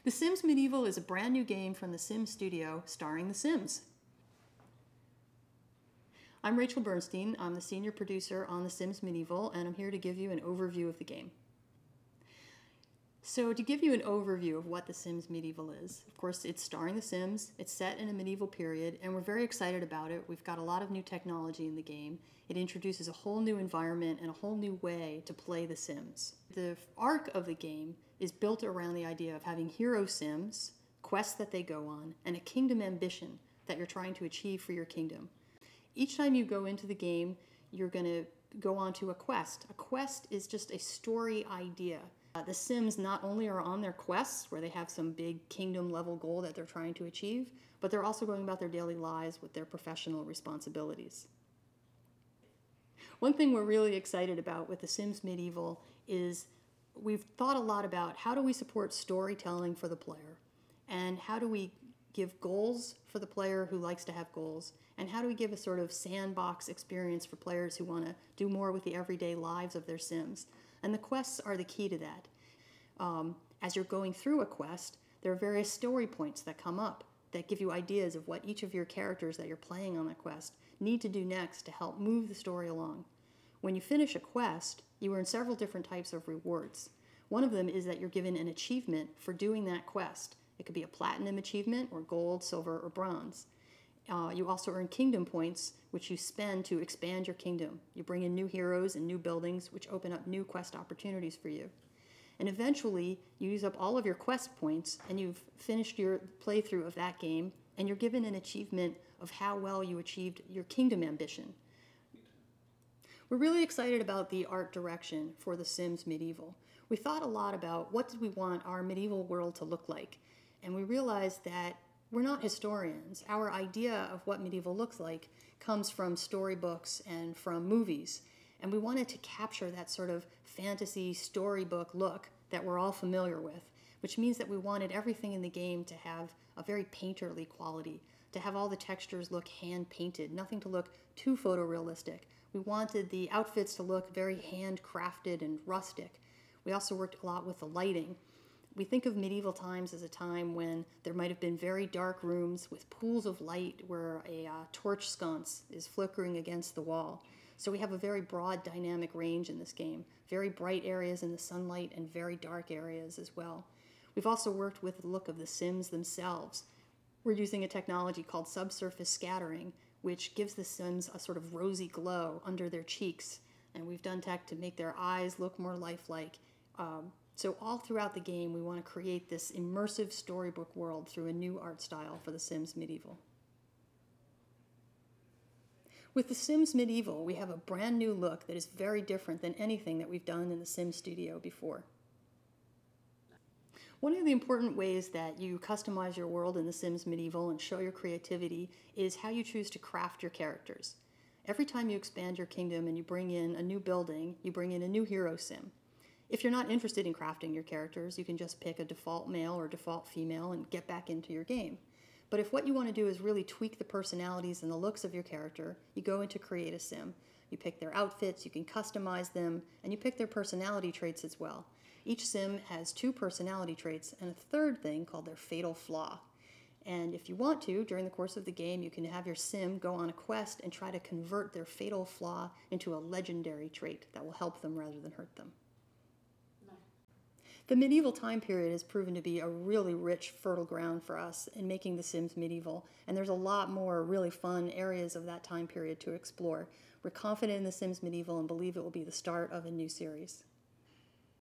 The Sims Medieval is a brand new game from the Sims studio starring The Sims. I'm Rachel Bernstein. I'm the senior producer on The Sims Medieval, and I'm here to give you an overview of the game. So to give you an overview of what The Sims Medieval is, of course it's starring The Sims, it's set in a medieval period, and we're very excited about it. We've got a lot of new technology in the game. It introduces a whole new environment and a whole new way to play The Sims. The arc of the game is built around the idea of having hero Sims, quests that they go on, and a kingdom ambition that you're trying to achieve for your kingdom. Each time you go into the game, you're going to go on to a quest. A quest is just a story idea. The Sims not only are on their quests, where they have some big kingdom level goal that they're trying to achieve, but they're also going about their daily lives with their professional responsibilities. One thing we're really excited about with The Sims Medieval is we've thought a lot about how do we support storytelling for the player, and how do we give goals for the player who likes to have goals, and how do we give a sort of sandbox experience for players who want to do more with the everyday lives of their Sims. And the quests are the key to that. As you're going through a quest, there are various story points that come up that give you ideas of what each of your characters that you're playing on that quest need to do next to help move the story along. When you finish a quest, you earn several different types of rewards. One of them is that you're given an achievement for doing that quest. It could be a platinum achievement, or gold, silver, or bronze. You also earn kingdom points, which you spend to expand your kingdom. You bring in new heroes and new buildings, which open up new quest opportunities for you. And eventually, you use up all of your quest points, and you've finished your playthrough of that game, and you're given an achievement of how well you achieved your kingdom ambition. We're really excited about the art direction for The Sims Medieval. We thought a lot about what did we want our medieval world to look like, and we realized that we're not historians. Our idea of what medieval looks like comes from storybooks and from movies. And we wanted to capture that sort of fantasy storybook look that we're all familiar with, which means that we wanted everything in the game to have a very painterly quality, to have all the textures look hand-painted, nothing to look too photorealistic. We wanted the outfits to look very handcrafted and rustic. We also worked a lot with the lighting. We think of medieval times as a time when there might have been very dark rooms with pools of light where a torch sconce is flickering against the wall. So we have a very broad dynamic range in this game, very bright areas in the sunlight and very dark areas as well. We've also worked with the look of the Sims themselves. We're using a technology called subsurface scattering, which gives the Sims a sort of rosy glow under their cheeks. And we've done tech to make their eyes look more lifelike. So all throughout the game, we want to create this immersive storybook world through a new art style for The Sims Medieval. With The Sims Medieval, we have a brand new look that is very different than anything that we've done in the Sims studio before. One of the important ways that you customize your world in The Sims Medieval and show your creativity is how you choose to craft your characters. Every time you expand your kingdom and you bring in a new building, you bring in a new hero Sim. If you're not interested in crafting your characters, you can just pick a default male or default female and get back into your game. But if what you want to do is really tweak the personalities and the looks of your character, you go into Create a Sim. You pick their outfits, you can customize them, and you pick their personality traits as well. Each Sim has 2 personality traits and a third thing called their fatal flaw. And if you want to, during the course of the game, you can have your Sim go on a quest and try to convert their fatal flaw into a legendary trait that will help them rather than hurt them. The medieval time period has proven to be a really rich, fertile ground for us in making The Sims Medieval, and there's a lot more really fun areas of that time period to explore. We're confident in The Sims Medieval and believe it will be the start of a new series.